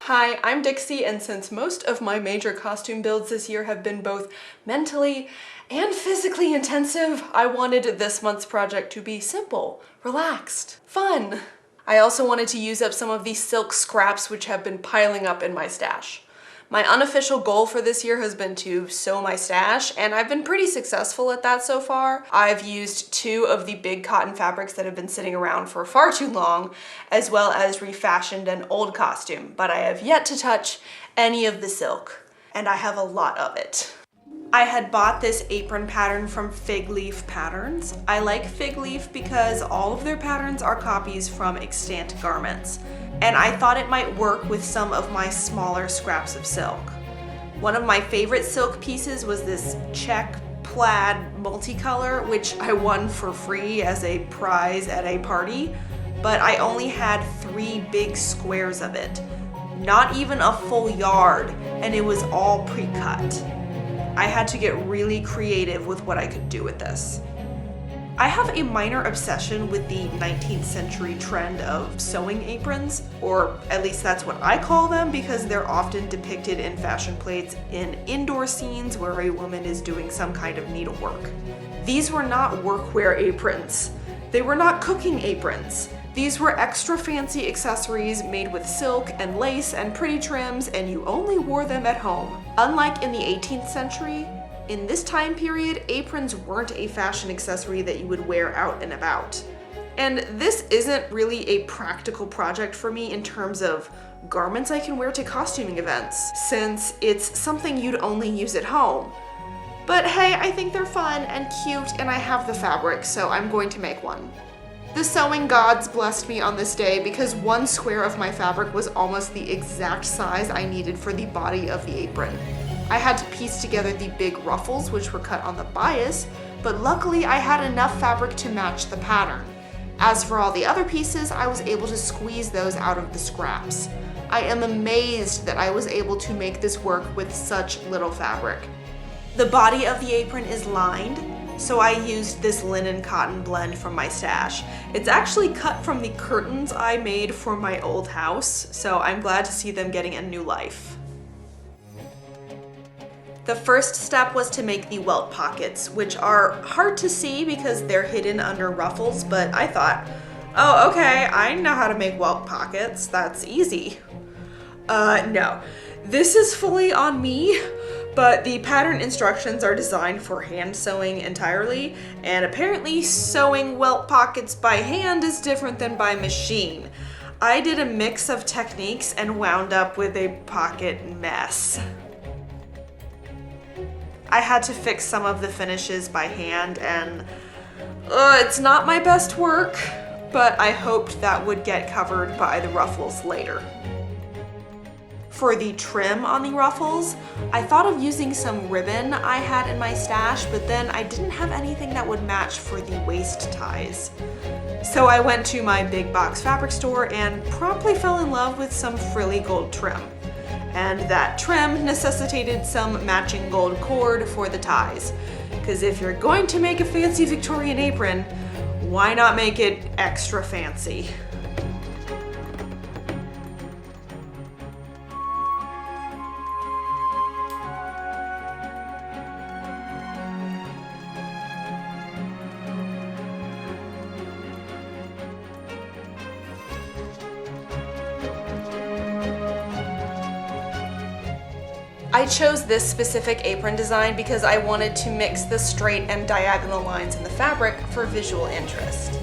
Hi, I'm Dixie, and since most of my major costume builds this year have been both mentally and physically intensive, I wanted this month's project to be simple, relaxed, fun. I also wanted to use up some of these silk scraps which have been piling up in my stash. My unofficial goal for this year has been to sew my stash, and I've been pretty successful at that so far. I've used 2 of the big cotton fabrics that have been sitting around for far too long, as well as refashioned an old costume, but I have yet to touch any of the silk, and I have a lot of it. I had bought this apron pattern from Fig Leaf Patterns. I like Fig Leaf because all of their patterns are copies from extant garments, and I thought it might work with some of my smaller scraps of silk. One of my favorite silk pieces was this check plaid multicolor, which I won for free as a prize at a party, but I only had 3 big squares of it, not even a full yard, and it was all pre-cut. I had to get really creative with what I could do with this. I have a minor obsession with the 19th century trend of sewing aprons, or at least that's what I call them because they're often depicted in fashion plates in indoor scenes where a woman is doing some kind of needlework. These were not workwear aprons. They were not cooking aprons. These were extra fancy accessories made with silk and lace and pretty trims, and you only wore them at home. Unlike in the 18th century, in this time period, aprons weren't a fashion accessory that you would wear out and about. And this isn't really a practical project for me in terms of garments I can wear to costuming events, since it's something you'd only use at home. But hey, I think they're fun and cute, and I have the fabric, so I'm going to make one. The sewing gods blessed me on this day because 1 square of my fabric was almost the exact size I needed for the body of the apron. I had to piece together the big ruffles, which were cut on the bias, but luckily I had enough fabric to match the pattern. As for all the other pieces, I was able to squeeze those out of the scraps. I am amazed that I was able to make this work with such little fabric. The body of the apron is lined, so I used this linen cotton blend from my stash. It's actually cut from the curtains I made for my old house, so I'm glad to see them getting a new life. The first step was to make the welt pockets, which are hard to see because they're hidden under ruffles, but I thought, oh, okay, I know how to make welt pockets, that's easy. No, this is fully on me. But the pattern instructions are designed for hand sewing entirely, and apparently sewing welt pockets by hand is different than by machine. I did a mix of techniques and wound up with a pocket mess. I had to fix some of the finishes by hand, and it's not my best work, but I hoped that would get covered by the ruffles later. For the trim on the ruffles, I thought of using some ribbon I had in my stash, but then I didn't have anything that would match for the waist ties. So I went to my big box fabric store and promptly fell in love with some frilly gold trim. And that trim necessitated some matching gold cord for the ties. Because if you're going to make a fancy Victorian apron, why not make it extra fancy? I chose this specific apron design because I wanted to mix the straight and diagonal lines in the fabric for visual interest.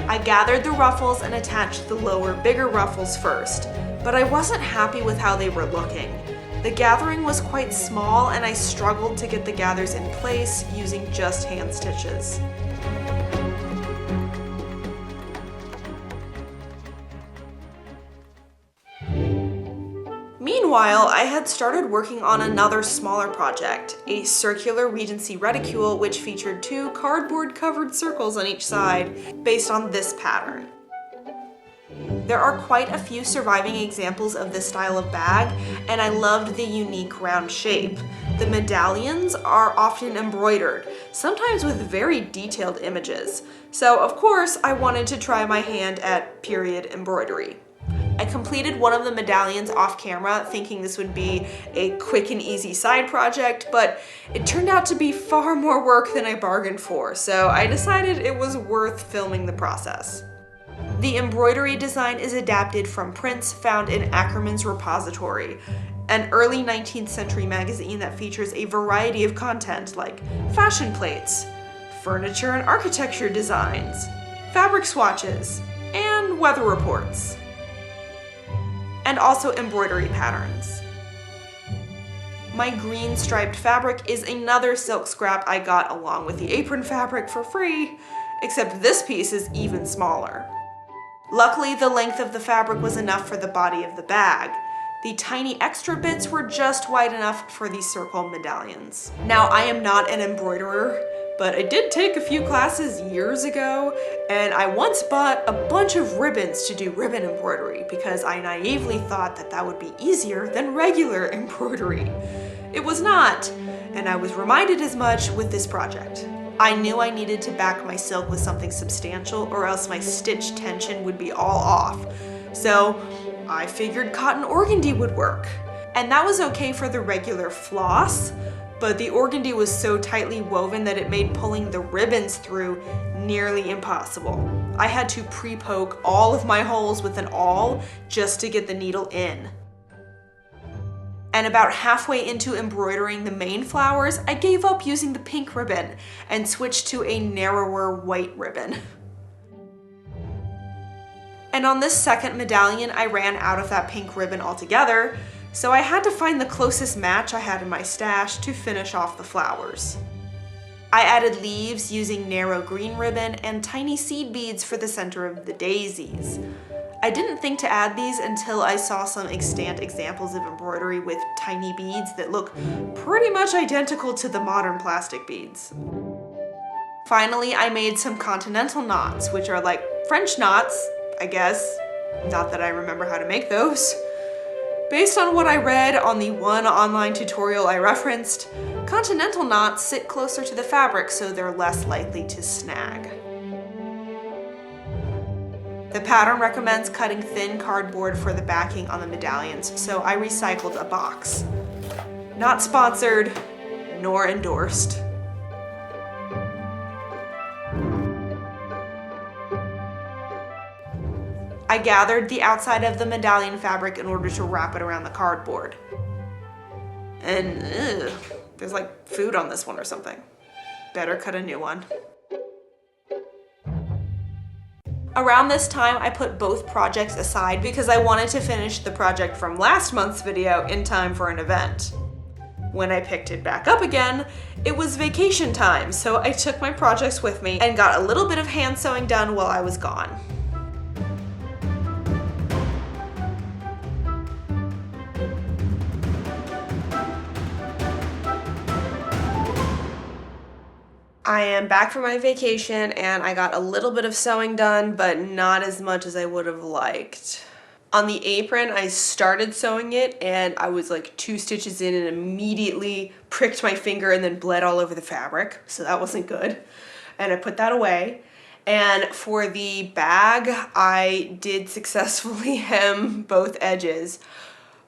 I gathered the ruffles and attached the lower, bigger ruffles first, but I wasn't happy with how they were looking. The gathering was quite small and I struggled to get the gathers in place using just hand stitches. Meanwhile, I had started working on another smaller project, a circular Regency Reticule which featured 2 cardboard-covered circles on each side based on this pattern. There are quite a few surviving examples of this style of bag, and I loved the unique round shape. The medallions are often embroidered, sometimes with very detailed images. So of course, I wanted to try my hand at period embroidery. I completed one of the medallions off camera, thinking this would be a quick and easy side project, but it turned out to be far more work than I bargained for, so I decided it was worth filming the process. The embroidery design is adapted from prints found in Ackerman's Repository, an early 19th century magazine that features a variety of content like fashion plates, furniture and architecture designs, fabric swatches, and weather reports, and also embroidery patterns. My green striped fabric is another silk scrap I got along with the apron fabric for free, except this piece is even smaller. Luckily, the length of the fabric was enough for the body of the bag. The tiny extra bits were just wide enough for these circle medallions. Now, I am not an embroiderer, but I did take a few classes years ago, and I once bought a bunch of ribbons to do ribbon embroidery because I naively thought that that would be easier than regular embroidery. It was not, and I was reminded as much with this project. I knew I needed to back my silk with something substantial or else my stitch tension would be all off. So I figured cotton organdy would work. And that was okay for the regular floss, but the organdy was so tightly woven that it made pulling the ribbons through nearly impossible. I had to pre-poke all of my holes with an awl just to get the needle in. And about halfway into embroidering the main flowers, I gave up using the pink ribbon and switched to a narrower white ribbon. And on this second medallion, I ran out of that pink ribbon altogether, so I had to find the closest match I had in my stash to finish off the flowers. I added leaves using narrow green ribbon and tiny seed beads for the center of the daisies. I didn't think to add these until I saw some extant examples of embroidery with tiny beads that look pretty much identical to the modern plastic beads. Finally, I made some continental knots, which are like French knots, I guess. Not that I remember how to make those. Based on what I read on the one online tutorial I referenced, continental knots sit closer to the fabric so they're less likely to snag. The pattern recommends cutting thin cardboard for the backing on the medallions, so I recycled a box. Not sponsored, nor endorsed. I gathered the outside of the medallion fabric in order to wrap it around the cardboard. And there's like food on this one or something. Better cut a new one. Around this time, I put both projects aside because I wanted to finish the project from last month's video in time for an event. When I picked it back up again, it was vacation time, so I took my projects with me and got a little bit of hand sewing done while I was gone. I am back from my vacation and I got a little bit of sewing done, but not as much as I would have liked. On the apron, I started sewing it and I was like 2 stitches in and immediately pricked my finger and then bled all over the fabric, so that wasn't good. And I put that away. And for the bag, I did successfully hem both edges,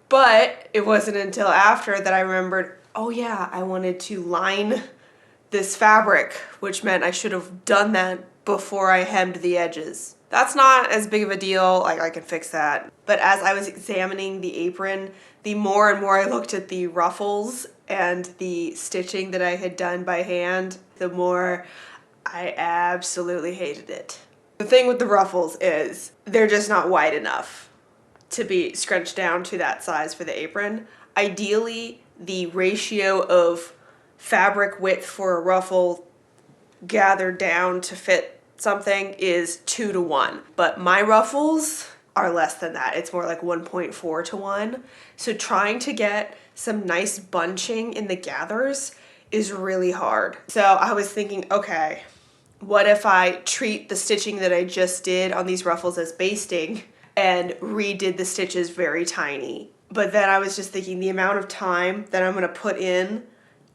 but it wasn't until after that I remembered, oh yeah, I wanted to line this fabric, which meant I should have done that before I hemmed the edges. That's not as big of a deal, like I can fix that. But as I was examining the apron, the more and more I looked at the ruffles and the stitching that I had done by hand, the more I absolutely hated it. The thing with the ruffles is they're just not wide enough to be scrunched down to that size for the apron. Ideally, the ratio of fabric width for a ruffle gathered down to fit something is 2 to 1, but my ruffles are less than that. It's more like 1.4 to 1. So trying to get some nice bunching in the gathers is really hard. So I was thinking, okay, what if I treat the stitching that I just did on these ruffles as basting and redid the stitches very tiny? But then I was just thinking the amount of time that I'm gonna put in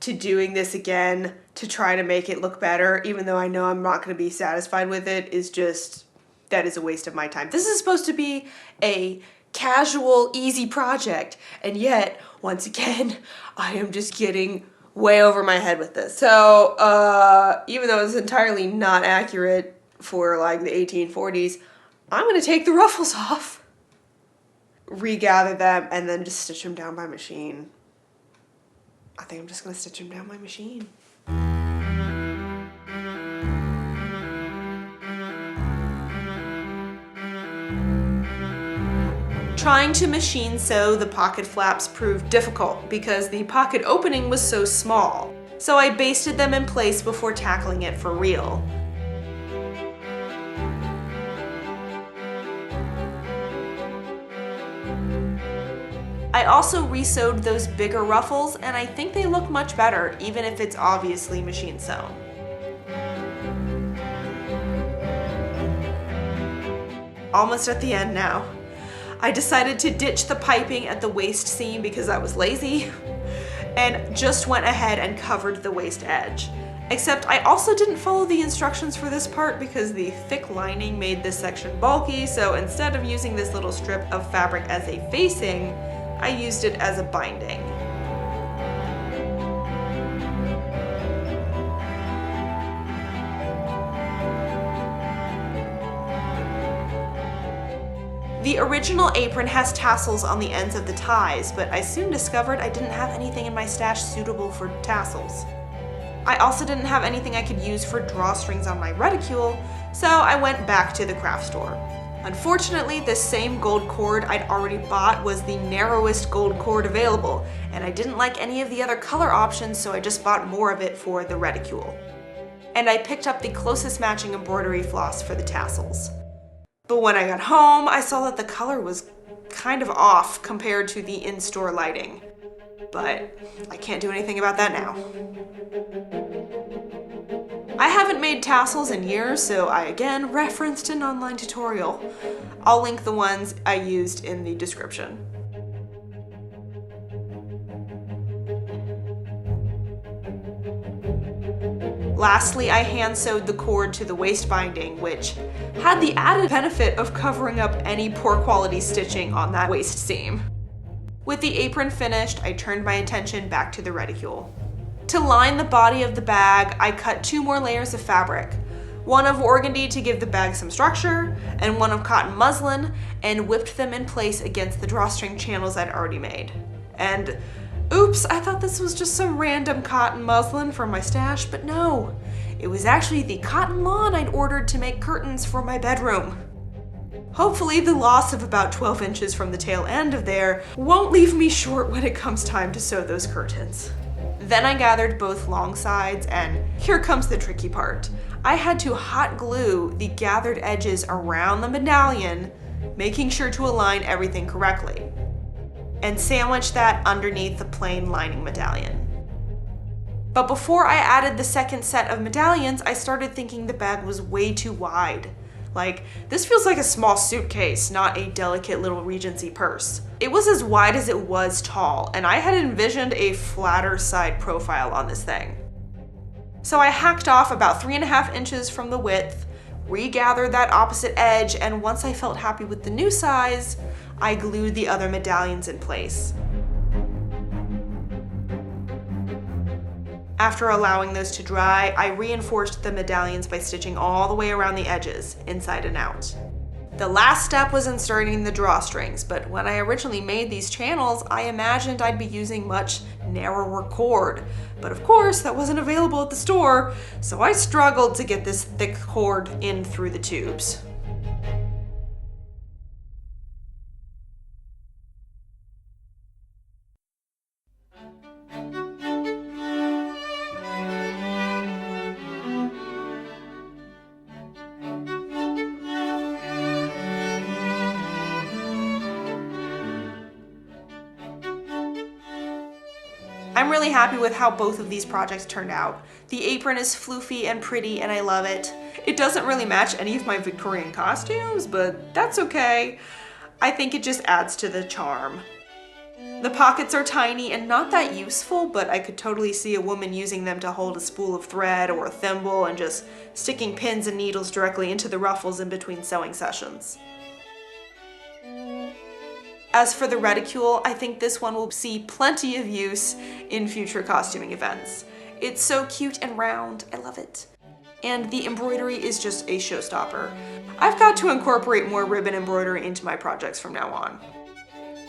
to doing this again to try to make it look better, even though I know I'm not going to be satisfied with it, is just, that is a waste of my time. This is supposed to be a casual, easy project, and yet, once again, I am just getting way over my head with this. So, even though it's entirely not accurate for like the 1840s, I'm going to take the ruffles off, regather them, and then just stitch them down by machine. I think I'm just gonna stitch them down by machine. Trying to machine sew the pocket flaps proved difficult because the pocket opening was so small, so I basted them in place before tackling it for real. I also re-sewed those bigger ruffles, and I think they look much better, even if it's obviously machine sewn. Almost at the end now. I decided to ditch the piping at the waist seam because I was lazy, and just went ahead and covered the waist edge. Except I also didn't follow the instructions for this part because the thick lining made this section bulky, so instead of using this little strip of fabric as a facing, I used it as a binding. The original apron has tassels on the ends of the ties, but I soon discovered I didn't have anything in my stash suitable for tassels. I also didn't have anything I could use for drawstrings on my reticule, so I went back to the craft store. Unfortunately, this same gold cord I'd already bought was the narrowest gold cord available, and I didn't like any of the other color options, so I just bought more of it for the reticule. And I picked up the closest matching embroidery floss for the tassels. But when I got home, I saw that the color was kind of off compared to the in-store lighting. But I can't do anything about that now. I haven't made tassels in years, so I again referenced an online tutorial. I'll link the ones I used in the description. Lastly, I hand sewed the cord to the waist binding, which had the added benefit of covering up any poor quality stitching on that waist seam. With the apron finished, I turned my attention back to the reticule. To line the body of the bag, I cut 2 more layers of fabric, one of organdy to give the bag some structure, and one of cotton muslin, and whipped them in place against the drawstring channels I'd already made. And oops, I thought this was just some random cotton muslin from my stash, but no, it was actually the cotton lawn I'd ordered to make curtains for my bedroom. Hopefully the loss of about 12 inches from the tail end of there won't leave me short when it comes time to sew those curtains. Then I gathered both long sides, and here comes the tricky part. I had to hot glue the gathered edges around the medallion, making sure to align everything correctly, and sandwich that underneath the plain lining medallion. But before I added the second set of medallions, I started thinking the bag was way too wide. Like, this feels like a small suitcase, not a delicate little Regency purse. It was as wide as it was tall, and I had envisioned a flatter side profile on this thing. So I hacked off about 3.5 inches from the width, regathered that opposite edge, and once I felt happy with the new size, I glued the other medallions in place. After allowing those to dry, I reinforced the medallions by stitching all the way around the edges, inside and out. The last step was inserting the drawstrings, but when I originally made these channels, I imagined I'd be using much narrower cord. But of course, that wasn't available at the store, so I struggled to get this thick cord in through the tubes. I'm really happy with how both of these projects turned out. The apron is floofy and pretty, and I love it. It doesn't really match any of my Victorian costumes, but that's okay. I think it just adds to the charm. The pockets are tiny and not that useful, but I could totally see a woman using them to hold a spool of thread or a thimble and just sticking pins and needles directly into the ruffles in between sewing sessions. As for the reticule, I think this one will see plenty of use in future costuming events. It's so cute and round, I love it. And the embroidery is just a showstopper. I've got to incorporate more ribbon embroidery into my projects from now on.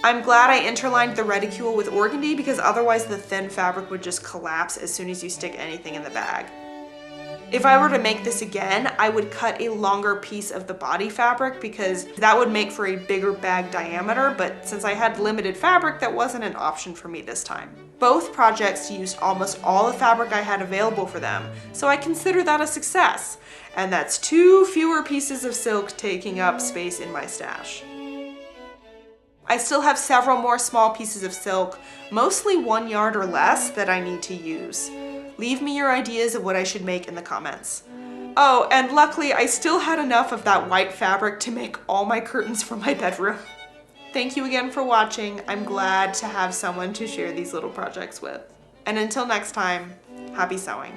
I'm glad I interlined the reticule with organdy because otherwise the thin fabric would just collapse as soon as you stick anything in the bag. If I were to make this again, I would cut a longer piece of the body fabric because that would make for a bigger bag diameter, but since I had limited fabric, that wasn't an option for me this time. Both projects used almost all the fabric I had available for them, so I consider that a success. And that's 2 fewer pieces of silk taking up space in my stash. I still have several more small pieces of silk, mostly 1 yard or less, that I need to use. Leave me your ideas of what I should make in the comments. Oh, and luckily I still had enough of that white fabric to make all my curtains for my bedroom. Thank you again for watching. I'm glad to have someone to share these little projects with. And until next time, happy sewing.